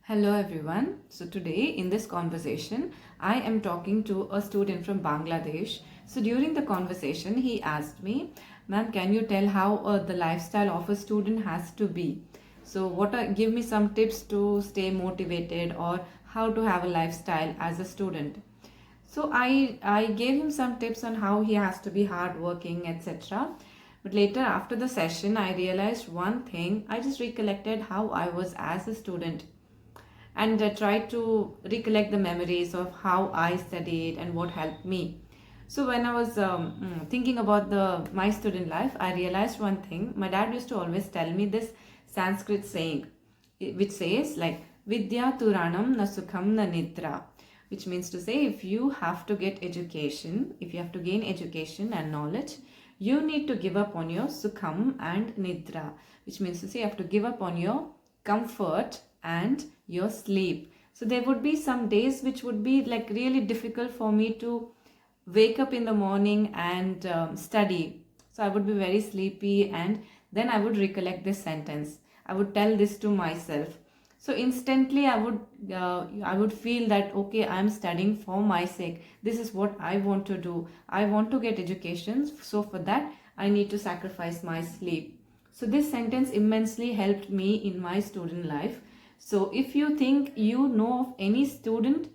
Hello everyone. So today in this conversation, I am talking to a student from Bangladesh. So during the conversation, he asked me, "Ma'am, can you tell how the lifestyle of a student has to be? So give me some tips to stay motivated or how to have a lifestyle as a student." So I gave him some tips on how he has to be hardworking, etc. But later after the session, I realized one thing. I just recollected how I was as a student and try to recollect the memories of how I studied and what helped me. So when I was thinking about my student life, I realized one thing. My dad used to always tell me this Sanskrit saying, which says like Vidya Turanam na Sukham na Nidra, which means to say if you have to get education, if you have to gain education and knowledge, you need to give up on your Sukham and Nidra, which means to say you have to give up on your comfort and your sleep. So there would be some days which would be like really difficult for me to wake up in the morning and study. So I would be very sleepy, and then I would recollect this sentence. I would tell this to myself. So instantly I would feel that okay, I'm studying for my sake. This is what I want to do. I want to get education. So for that, I need to sacrifice my sleep. So this sentence immensely helped me in my student life. So if you think you know of any student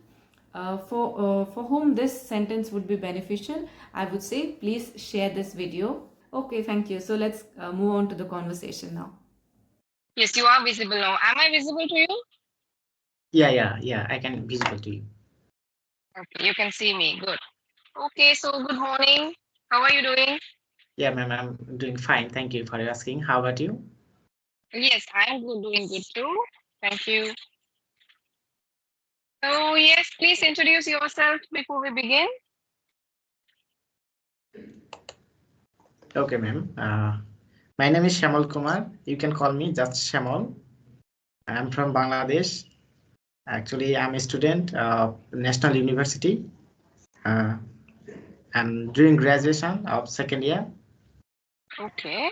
for whom this sentence would be beneficial, I would say please share this video. Okay, thank you. So let's move on to the conversation now. Yes, you are visible now. Am I visible to you? Yeah, I can visible to you. Okay, you can see me. Good. Okay, so good morning. How are you doing? Yeah, ma'am, I'm doing fine. Thank you for asking. How about you? Yes, I'm good, doing good too. Thank you. So, yes, please introduce yourself before we begin. Okay, ma'am. My name is Shamal Kumar. You can call me just Shamal. I'm from Bangladesh. Actually, I'm a student of National University. Uh, I'm doing graduation of second year. Okay.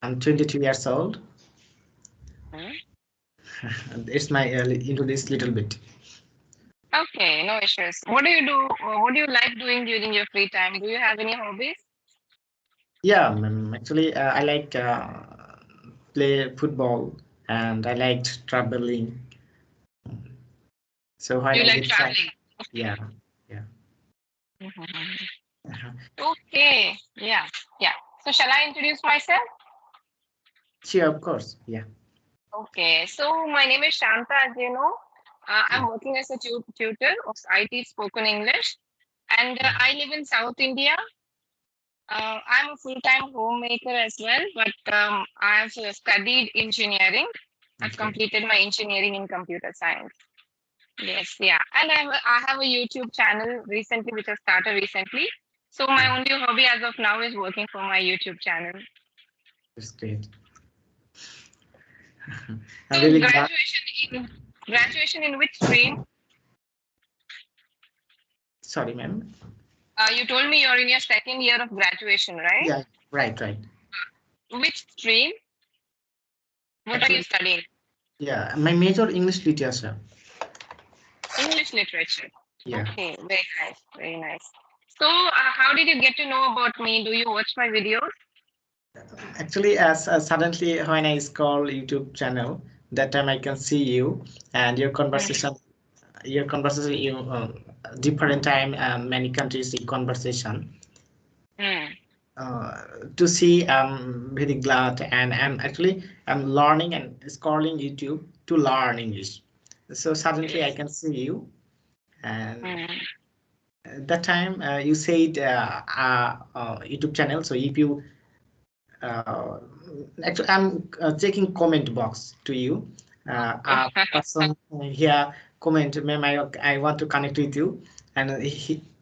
I'm 22 years old. Hmm. It's my into this little bit. Okay, no issues. What do you do? What do you like doing during your free time? Do you have any hobbies? Yeah, ma'am. Actually, I like play football and I liked traveling. So when You I like get time, traveling? yeah, yeah. Mhm. Uh-huh. Okay, yeah. So, shall I introduce myself? Sure, of course. Yeah, Okay, so my name is Shantha, as you know. yeah. I'm working as a tutor of IT spoken English, and I live in South India. I'm a full-time homemaker as well, but I have studied engineering. I've Okay. completed my engineering in computer science. Yes, yeah, and I have a YouTube channel recently, which I started recently. So my only hobby as of now is working for my YouTube channel. That's great. I'm So really glad. graduation in which stream? Sorry, ma'am. You told me you're in your second year of graduation, right? Yeah, right. Which stream? What are you Actually, studying? yeah, my major English literature. English literature. Yeah. Okay, very nice, very nice. So, how did you get to know about me? Do you watch my videos? Actually, as suddenly when I scroll YouTube channel, that time I can see you and your conversation, you different time and many countries in conversation. Mm. To see, I'm very glad, and I'm learning and scrolling YouTube to learn English. So suddenly I Yes. can see you, and Mm. that time you said YouTube channel. So if you uh, actually, I'm checking comment box to you. A person here comment, ma'am, I want to connect with you, and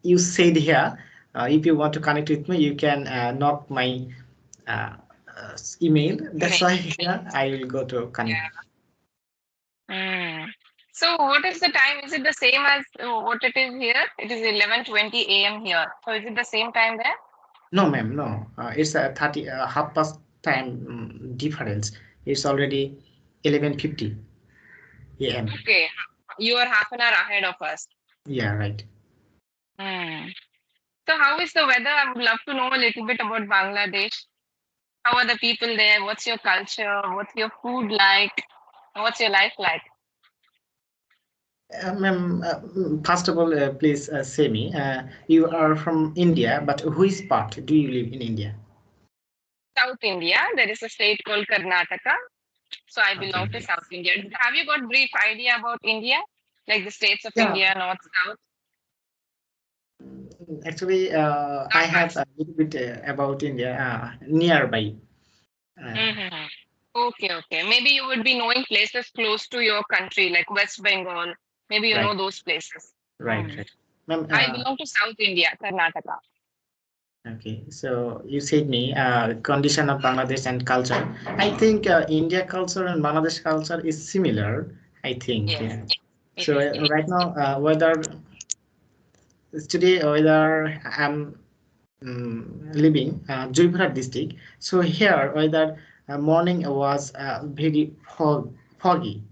you said here, if you want to connect with me, you can knock my uh, email. That's why here I will go to connect. Yeah. Mm. So, what is the time? Is it the same as what it is here? It is 11:20 a.m. here. So, is it the same time there? No, ma'am, no. It's a 30 half past time difference. It's already 11:50. a.m. Okay, you are half an hour ahead of us. Yeah, right. Hmm. So how is the weather? I would love to know a little bit about Bangladesh. How are the people there? What's your culture? What's your food like? What's your life like? Ma'am, first of all, please say me. You are from India, but which part do you live in India? South India, there is a state called Karnataka. So I Okay. belong to South India. Have you got brief idea about India? Like the states of Yeah. India, North, South? Actually, I Not have much. a little bit about India nearby. Mm-hmm. Okay, okay. Maybe you would be knowing places close to your country, like West Bengal. Maybe you Right, know those places. right, right. Ma'am, I belong to South India, Karnataka. okay. So you said me condition of Bangladesh and culture. I think India culture and Bangladesh culture is similar. I think. Yes, Yeah. it So is. right now, whether I'm living Juripura district. So here whether morning was very foggy.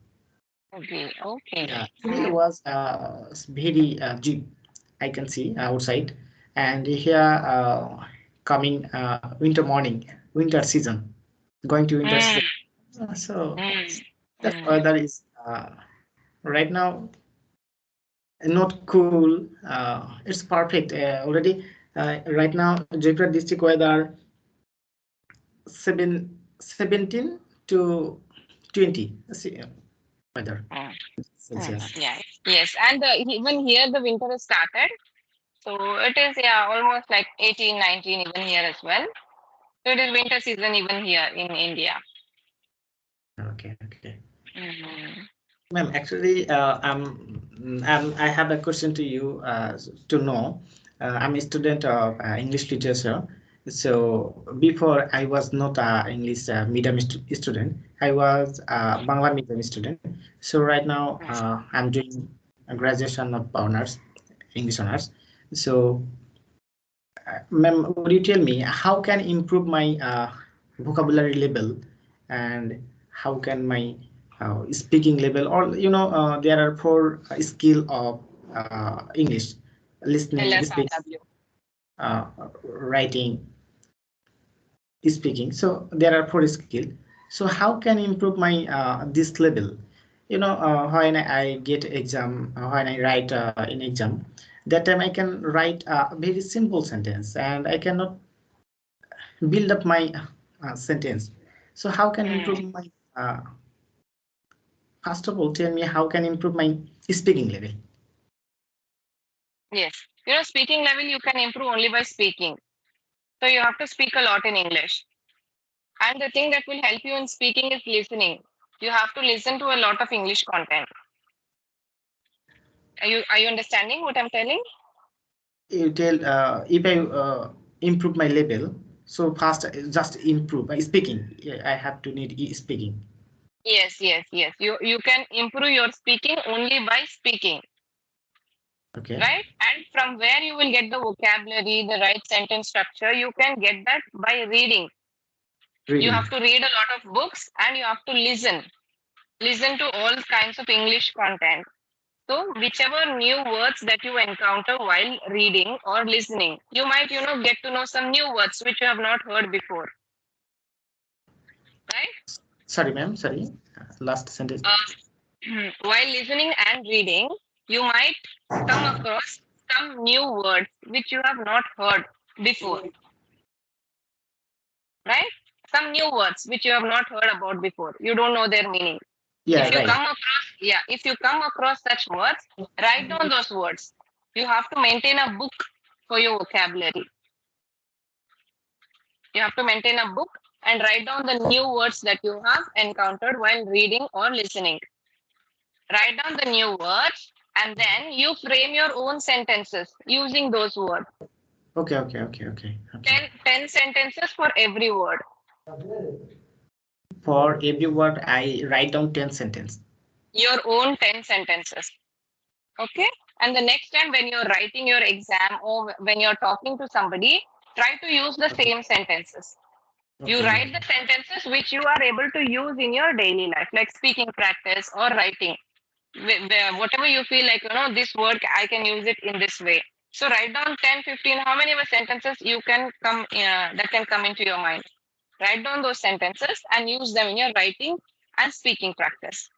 Okay, okay. Yeah, actually it was very deep. I can see outside, and here coming winter morning, winter season, going to winter Mm, season. So mm, that mm. weather is right now not cool. It's perfect already. Right now, Jaipur district weather 17 to 20 weather Mm, Celsius. yeah, yes. And even here the winter has started. So it is, yeah, almost like 18, 19 even here as well. So it is winter season even here in India. Okay, okay. Mhm. Ma'am, actually, I have a question to you to know. I'm a student of English literature. So before I was not a English medium student. I was a Bangla medium student. So right now I'm doing a graduation of honors, English honors. So, ma'am, would you tell me how can improve my vocabulary level and how can my speaking level or there are four skill of English: listening, speaking, LSRW. uh, writing, speaking. So there are four skill. So how can improve my this level? When I get exam, when I write in exam, that time I can write a very simple sentence and I cannot build up my sentence. So how can Mm, improve my first of all tell me how can improve my speaking level? yes. Speaking level you can improve only by speaking. So you have to speak a lot in English. And the thing that will help you in speaking is listening. You have to listen to a lot of English content. Are you understanding what I'm telling? You tell if I improve my level, so first just improve my speaking. Yeah, I have to need speaking. Yes, yes, yes. You can improve your speaking only by speaking, Okay, right? And from where you will get the vocabulary, the right sentence structure, you can get that by reading. You reading. have to read a lot of books and you have to listen. Listen to all kinds of English content. So whichever new words that you encounter while reading or listening, you might, get to know some new words which you have not heard before, right? Sorry, ma'am. Sorry, last sentence. While listening and reading, you might come across some new words which you have not heard before, right? Some new words which you have not heard about before. You don't know their meaning. Yeah, If you right. come across, yeah, if you come across such words, write down those words. You have to maintain a book for your vocabulary. You have to maintain a book and write down the new words that you have encountered while reading or listening. Write down the new words and then you frame your own sentences using those words. Okay, okay, okay, okay, okay. 10 sentences for every word. For every word I write down 10 sentence. Your own 10 sentences. Okay? And the next time when you're writing your exam or when you're talking to somebody, try to use the Okay, same sentences. You okay, write okay. the sentences which you are able to use in your daily life, like speaking practice or writing. whatever you feel like, this word I can use it in this way. So write down 10, 15, how many ever sentences you can come that can come into your mind. Write down those sentences and use them in your writing and speaking practice.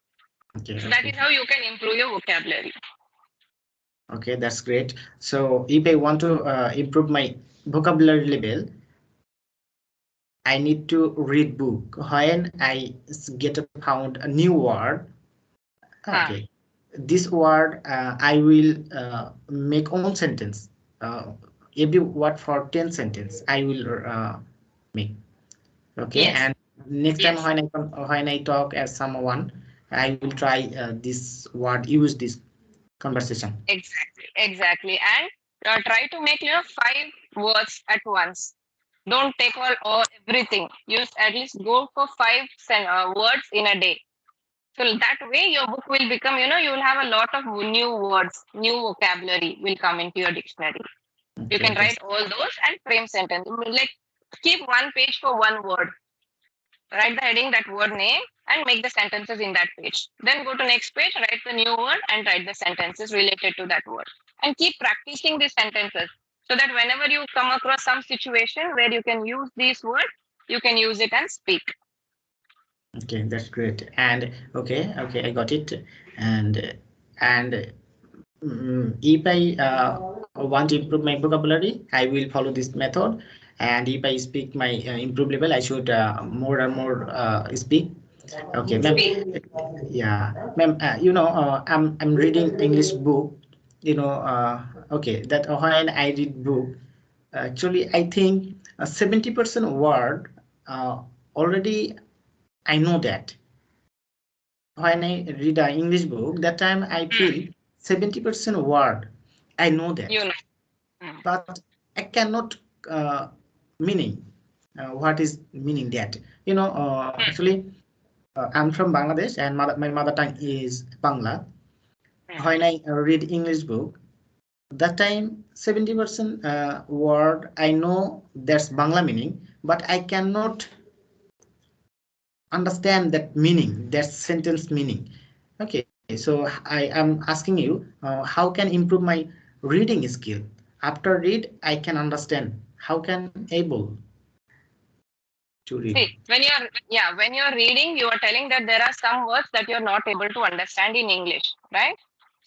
Okay, So that okay. is how you can improve your vocabulary. Okay, that's great. So if I want to improve my vocabulary level, I need to read book. When I get found a new word, Huh. okay, this word I will make own sentence. Every word for 10 sentence I will make. Okay, Yes. and next time Yes. when I talk as someone, I will try this word, use this conversation. Exactly. Exactly. And try to make 5 words at once. Don't take all everything. Use at least go for 5 words in a day. So that way your book will become, you will have a lot of new words, new vocabulary will come into your dictionary. You Okay, can that's write all those and frame sentence. Like keep one page for one word. Write the heading, that word name, and make the sentences in that page. Then go to next page, write the new word and write the sentences related to that word. And keep practicing these sentences so that whenever you come across some situation where you can use these words, you can use it and speak. okay. That's great. And okay, okay, I got it. And if I want to improve my vocabulary, I will follow this method. And if I speak my improve level, I should more and more speak. Okay, ma'am. Speak. Yeah, ma'am. I'm reading English book. Okay, that when I read book, actually I think 70% word already I know that. When I read an English book, that time I feel 70% word I know You that, know. Mm. but I cannot uh, meaning. What is meaning that? Actually, I'm from Bangladesh, and my mother tongue is Bangla. Mm. When I read English book, that time 70% word I know that's Bangla meaning, but I cannot understand that meaning, that sentence meaning. Okay, so I am asking you, how can improve my reading skill? After read, I can understand. How can able to read? See, when you're reading, you are telling that there are some words that you're not able to understand in English, right?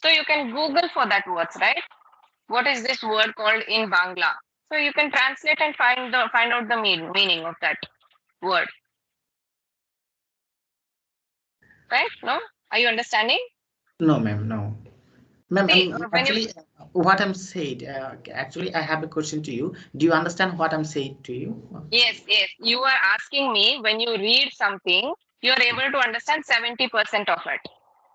So you can Google for that words, right? What is this word called in Bangla? So you can translate and find out the meaning of that word, right? No? Are you understanding? No, ma'am, no. Ma'am, See, when you actually, what I'm saying, actually, I have a question to you. Do you understand what I'm saying to you? yes, you are asking me when you read something, you are able to understand 70% of it,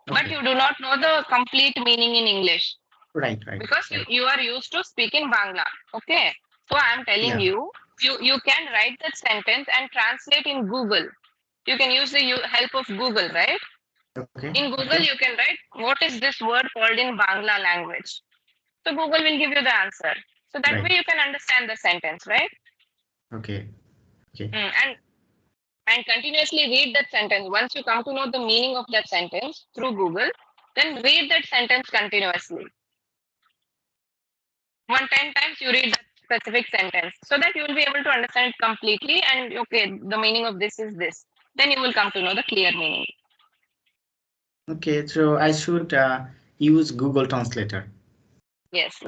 but Okay, you do not know the complete meaning in English. right, right, Because right. you are used to speaking Bangla. Okay. So I'm telling Yeah, you, you can write that sentence and translate in Google. You can use the help of Google, right? okay, In okay, Google, you can write what is this word called in Bangla language. So Google will give you the answer. So that right. way you can understand the sentence, right? Okay, okay, And continuously read that sentence. Once you come to know the meaning of that sentence through Google, then read that sentence continuously. 10 times you read that specific sentence so that you will be able to understand it completely and okay, the meaning of this is this. Then you will come to know the clear meaning. okay. So I should use Google Translator. Yes.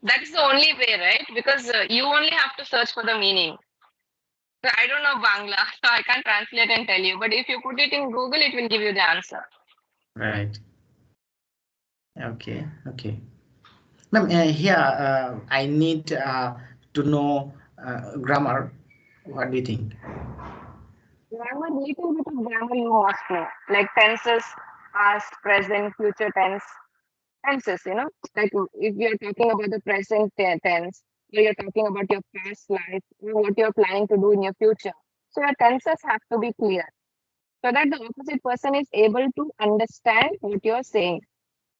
That is the only way, right? Because you only have to search for the meaning. So I don't know Bangla, so I can't translate and tell you. But if you put it in Google, it will give you the answer. Right. Okay, okay. Ma'am, here I need to know grammar. What do you think? Grammar, little bit of grammar you must know, like tenses, past, present, future tenses, like if you're talking about the present tense, or you're talking about your past life, or what you're planning to do in your future. So your tenses have to be clear so that the opposite person is able to understand what you're saying.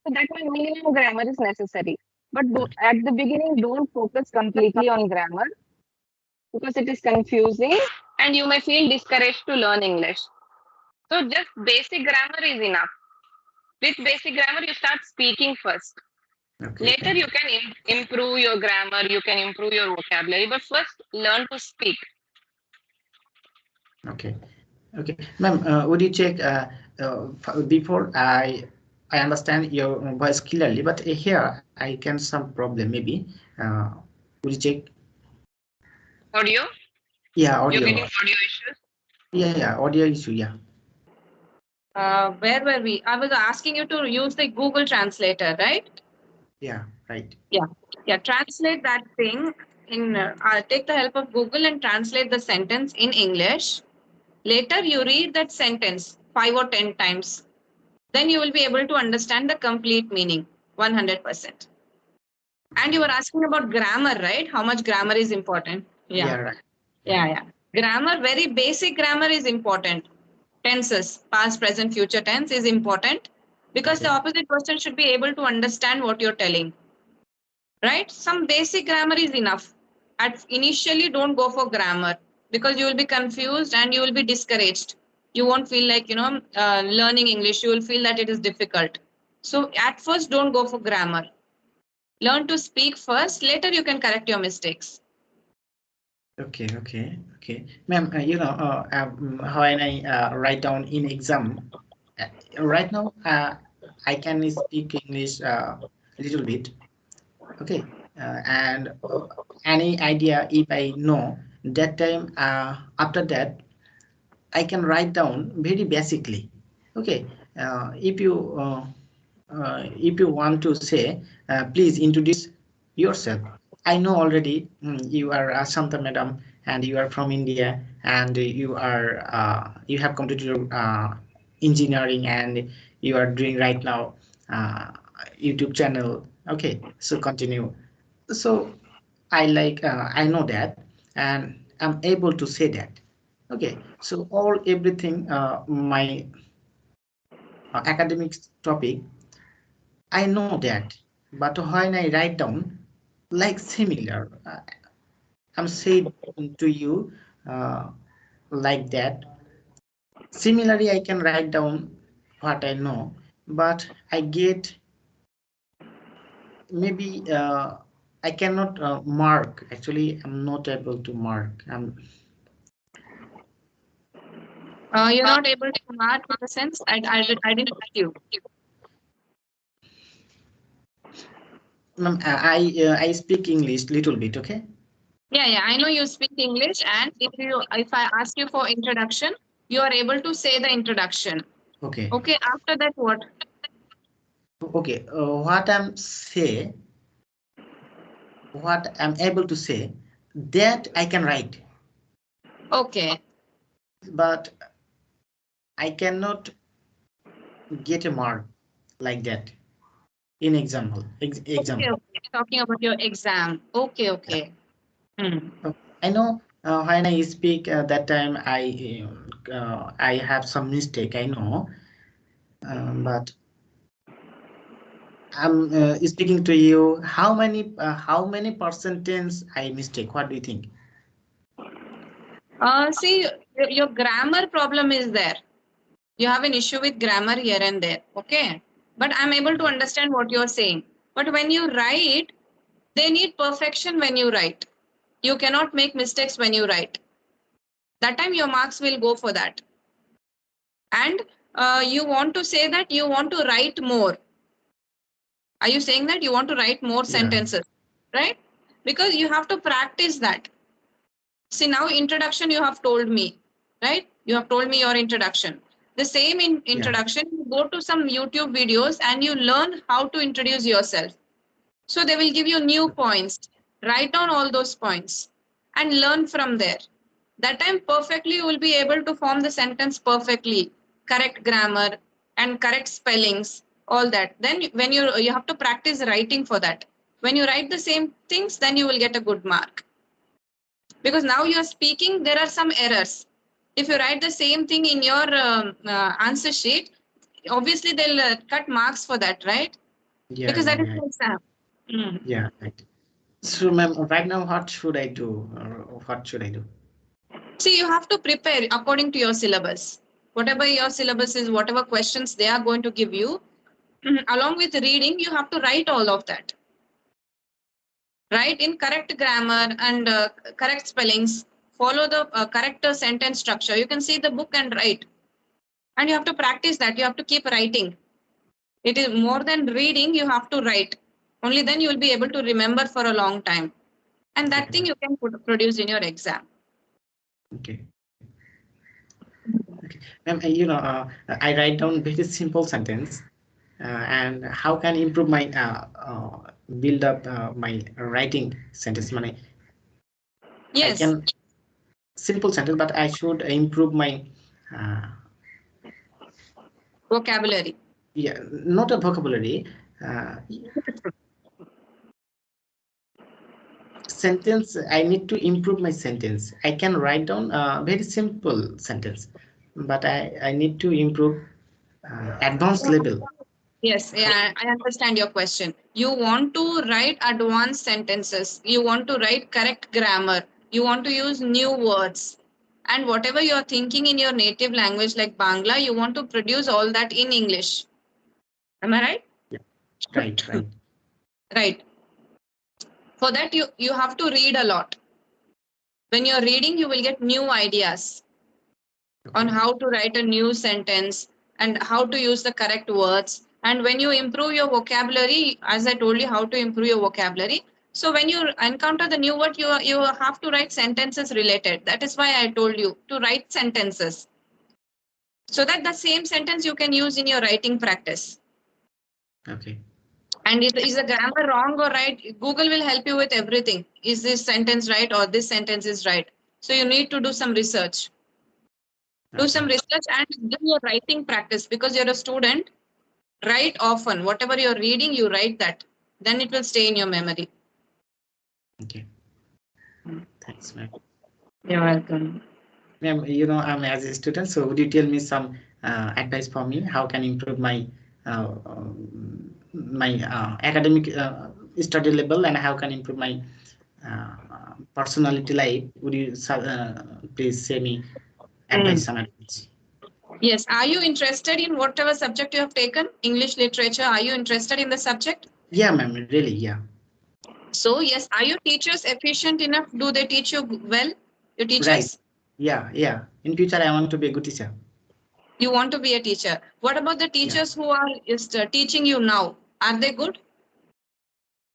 So that means minimum grammar is necessary. But at the beginning, don't focus completely on grammar because it is confusing and you may feel discouraged to learn English. So just basic grammar is enough. with basic grammar, you start speaking first. Okay. Later, you can improve your grammar, you can improve your vocabulary, but first learn to speak. Okay. Okay, ma'am. Would you check before I understand your voice clearly, but here I can some problem maybe. Uh, would you check? Audio? Yeah, You're audio. getting audio issues? Yeah, audio issue. Yeah. Where were we? I was asking you to use the Google Translator, right? Yeah. Right. Yeah. Yeah. Translate that thing in, take the help of Google and translate the sentence in English. Later, you read that sentence 5 or 10 times. Then you will be able to understand the complete meaning 100%. And you were asking about grammar, right? How much grammar is important? Yeah. Yeah. Right. Yeah. Grammar, very basic grammar is important. Tenses, past, present, future tense is important because the Okay. opposite person should be able to understand what you're telling, right? Some basic grammar is enough. At initially, don't go for grammar because you will be confused and you will be discouraged. You won't feel like, learning English. You will feel that it is difficult. So at first, don't go for grammar. Learn to speak first. Later, you can correct your mistakes. Okay. Ma'am, how can I write down in exam? Right now, I can speak English a little bit. Okay, and any idea if I know that time, after that I can write down very basically. Okay, if you want to say, please introduce yourself. I know already, you are Shanta madam, and you are from India, and you have completed your engineering, and you are doing right now uh, YouTube channel. Okay, so continue. So I know that, and I'm able to say that. Okay, so all everything, my academic topic, I know that, but when I write down like similar, I'm saying to you uh, like that. Similarly, I can write down what I know, but I get maybe I cannot mark. Actually, I'm not able to mark. You're not able to mark in the sense I didn't ask you. Ma'am, I speak English little bit. Okay. Yeah. I know you speak English, and if I ask you for introduction, you are able to say the introduction. Okay. Okay. After that, what? Okay. What I'm able to say, that I can write, Okay. but I cannot get a mark like that in example. Okay. Example. Talking about your exam. Okay. Hmm. I know when I speak that time, I have some mistake. I know, but I'm speaking to you. How many percentage I mistake? What do you think? See, your grammar problem is there. You have an issue with grammar here and there. Okay. But I'm able to understand what you're saying. But when you write, they need perfection when you write. You cannot make mistakes when you write. That time your marks will go for that. And you want to say that you want to write more. Are you saying that you want to write more Yeah. sentences? Right? Because you have to practice that. See, now introduction you have told me, right? You have told me your introduction. The same introduction, you go to some YouTube videos and you learn how to introduce yourself. So they will give you new points. Write down all those points and learn from there. That time perfectly you will be able to form the sentence perfectly, correct grammar and correct spellings, all that. Then when you have to practice writing for that. When you write the same things, then you will get a good mark. Because now you are speaking, there are some errors. If you write the same thing in your answer sheet, obviously they'll cut marks for that, right? Because that is Yeah. the exam. Mm. Yeah. Right. So, ma'am, right now, what should I do? What should I do? See, you have to prepare according to your syllabus. Whatever your syllabus is, whatever questions they are going to give you, along with reading, you have to write all of that. Write in correct grammar and correct spellings. Follow the correct sentence structure. You can see the book and write. And you have to practice that. You have to keep writing. It is more than reading, you have to write. Only then you will be able to remember for a long time. And that thing you can produce in your exam. Okay. Okay. Ma'am, I write down very simple sentence, and how can improve my build up my writing sentence? I Yes. can simple sentence, but I should improve my uh, Vocabulary. yeah, not a vocabulary. Uh, Sentence, I need to improve my sentence. I can write down a very simple sentence, but I need to improve advanced level. Yes, yeah, I understand your question. You want to write advanced sentences. You want to write correct grammar. You want to use new words. And whatever you're thinking in your native language like Bangla, you want to produce all that in English. Am I right? Yeah. Right, right. Right. For that, you have to read a lot. When you're reading, you will get new ideas on Okay. how to write a new sentence and how to use the correct words. And when you improve your vocabulary, as I told you, how to improve your vocabulary. So when you encounter the new word, you have to write sentences related. That is why I told you to write sentences so that the same sentence you can use in your writing practice. Okay. And is the grammar wrong or right? Google will help you with everything. Is this sentence right or this sentence is right? So you need to do some research. Do some Okay. research and do your writing practice because you're a student. Write often. Whatever you're reading, you write that. Then it will stay in your memory. Okay. Thanks, ma'am. You're welcome. Ma'am, I'm as a student, so would you tell me some advice for me? How can improve my academic study level, and how can improve my uh, personality life? Would you please say me advice, Mm. some advice? Yes. Are you interested in whatever subject you have taken? English literature. Are you interested in the subject? Yeah, ma'am. Really, yeah. So, yes. Are your teachers efficient enough? Do they teach you well? Your Right. teachers? Yeah, yeah. In future, I want to be a good teacher. You want to be a teacher. What about the Yeah. teachers who are teaching you now? Are they good?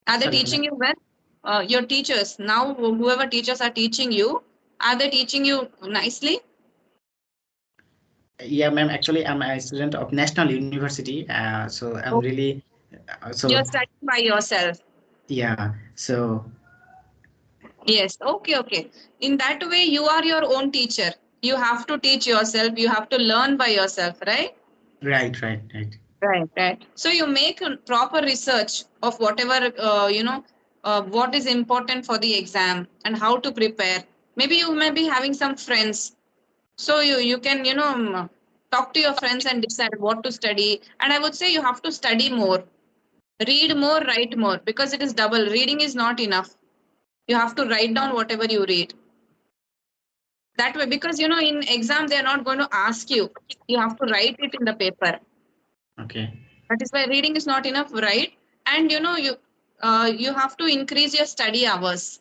Are they Sorry, teaching ma'am. you well? Your teachers now, whoever teachers are teaching you, are they teaching you nicely? Yeah, ma'am. Actually, I'm a student of National University, so I'm Oh, really you're so studying by yourself. yeah. So Yes. Okay. Okay. In that way, you are your own teacher. You have to teach yourself. You have to learn by yourself, right? right, right, right. Right. Right. So you make a proper research of whatever what is important for the exam and how to prepare. Maybe you may be having some friends. So you can talk to your friends and decide what to study. And I would say you have to study more, read more, write more because it is double. Reading is not enough. You have to write down whatever you read. That way, because in exam they are not going to ask you. You have to write it in the paper. Okay. That is why reading is not enough, right? And you have to increase your study hours.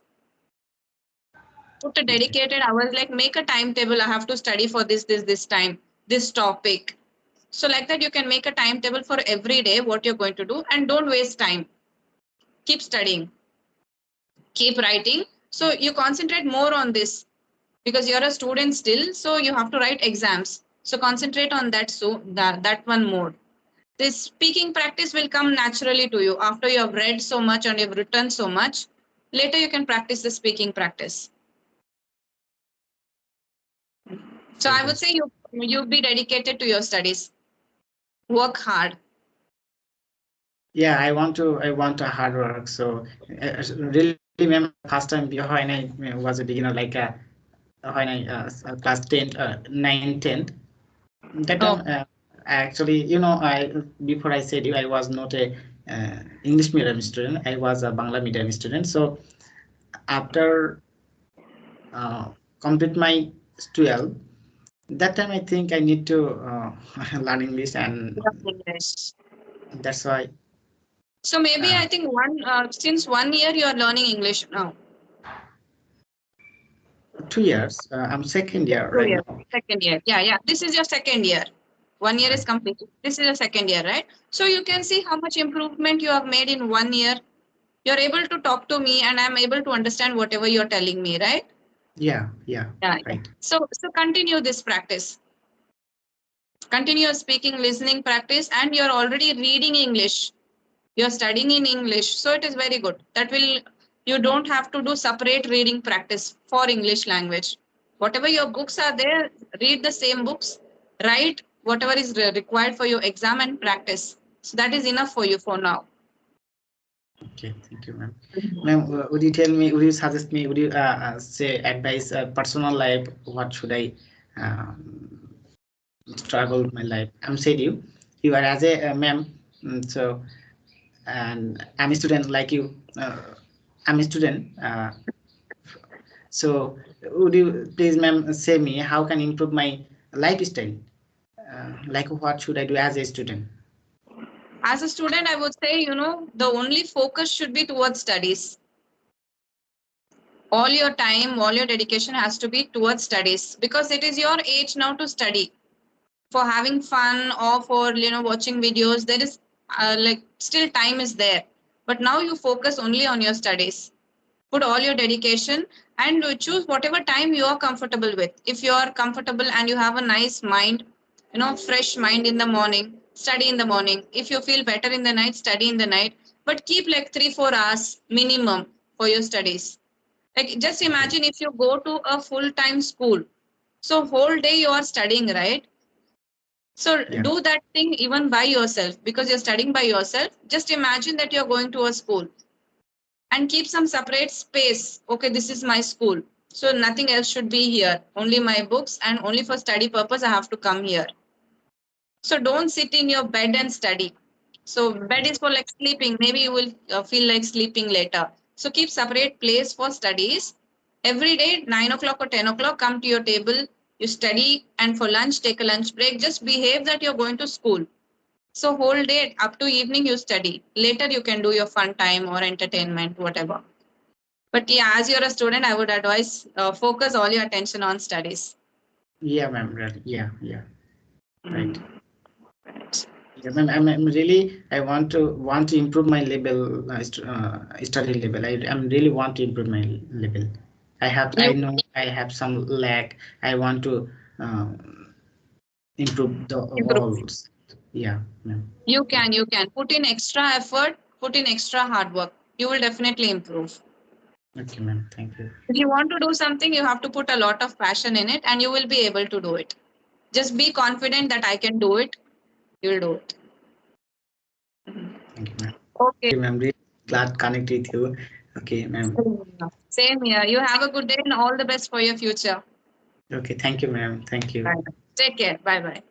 Put a Okay. dedicated hours, like make a timetable. I have to study for this time, this topic. So like that, you can make a timetable for every day what you're going to do, and don't waste time. Keep studying, keep writing. So you concentrate more on this because you're a student still. So you have to write exams. So concentrate on that. So that one more. This speaking practice will come naturally to you after you have read so much and you've written so much. Later you can practice the speaking practice. So Very I would good. say you be dedicated to your studies. Work hard. Yeah, I want a hard work. So really, ma'am, first time when I was a beginner, like when I class 10, 9, 10. That time, Oh, actually, before I said you, I was not a English medium student. I was a Bangla medium student. So after uh, complete my 12, that time I think I need to learn English and English. That's why. So maybe I think since 1 year you are learning English now. 2 years. I'm second year right now. Second year. Yeah. This is your second year. 1 year is completed. This is your second year, right? So you can see how much improvement you have made in 1 year. You're able to talk to me and I'm able to understand whatever you're telling me, right? Yeah. Right. So continue this practice. Continue your speaking, listening practice, and you're already reading English. You're studying in English. So it is very good. You don't have to do separate reading practice for English language. Whatever your books are there, read the same books, write whatever is required for your exam and practice. So that is enough for you for now. Okay, thank you, ma'am. Ma'am, would you tell me, would you suggest me, would you say advise personal life, what should I struggle with my life? I'm said you are as a ma'am, so, and I'm a student like you. I'm a student. So would you please, ma'am, say me how can I improve my lifestyle? Like what should I do as a student? As a student, I would say, the only focus should be towards studies. All your time, all your dedication has to be towards studies because it is your age now to study. For having fun or for watching videos, there is like still time is there, but now you focus only on your studies. Put all your dedication and choose whatever time you are comfortable with. If you are comfortable and you have a nice mind, fresh mind in the morning, study in the morning. If you feel better in the night, study in the night, but keep like 3-4 hours minimum for your studies. Like just imagine if you go to a full-time school, so whole day you are studying, right? So Yeah. do that thing even by yourself because you're studying by yourself. Just imagine that you're going to a school and keep some separate space. Okay, this is my school. So nothing else should be here. Only my books and only for study purpose I have to come here. So don't sit in your bed and study. So bed is for like sleeping. Maybe you will feel like sleeping later. So keep separate place for studies. Every day, 9 o'clock or 10 o'clock, come to your table. You study and for lunch, take a lunch break. Just behave that you're going to school. So whole day up to evening you study. Later you can do your fun time or entertainment, whatever. But yeah, as you're a student, I would advise focus all your attention on studies. Yeah, ma'am. Right. Yeah. Right. Right. Yeah, ma'am. I'm really. I want to improve my level, study level. I'm really want to improve my level. I You know I have some lack. I want to improve the improve. all. Yeah, ma'am. You can put in extra effort, put in extra hard work. You will definitely improve. Okay, ma'am. Thank you. If you want to do something, you have to put a lot of passion in it and you will be able to do it. Just be confident that I can do it. You will do it. Thank you, ma'am. Okay. Okay, ma'am. Really glad connect with you. Okay, ma'am. Same here. You have a good day and all the best for your future. Okay, thank you, ma'am. Thank you. Bye. Take care. Bye bye.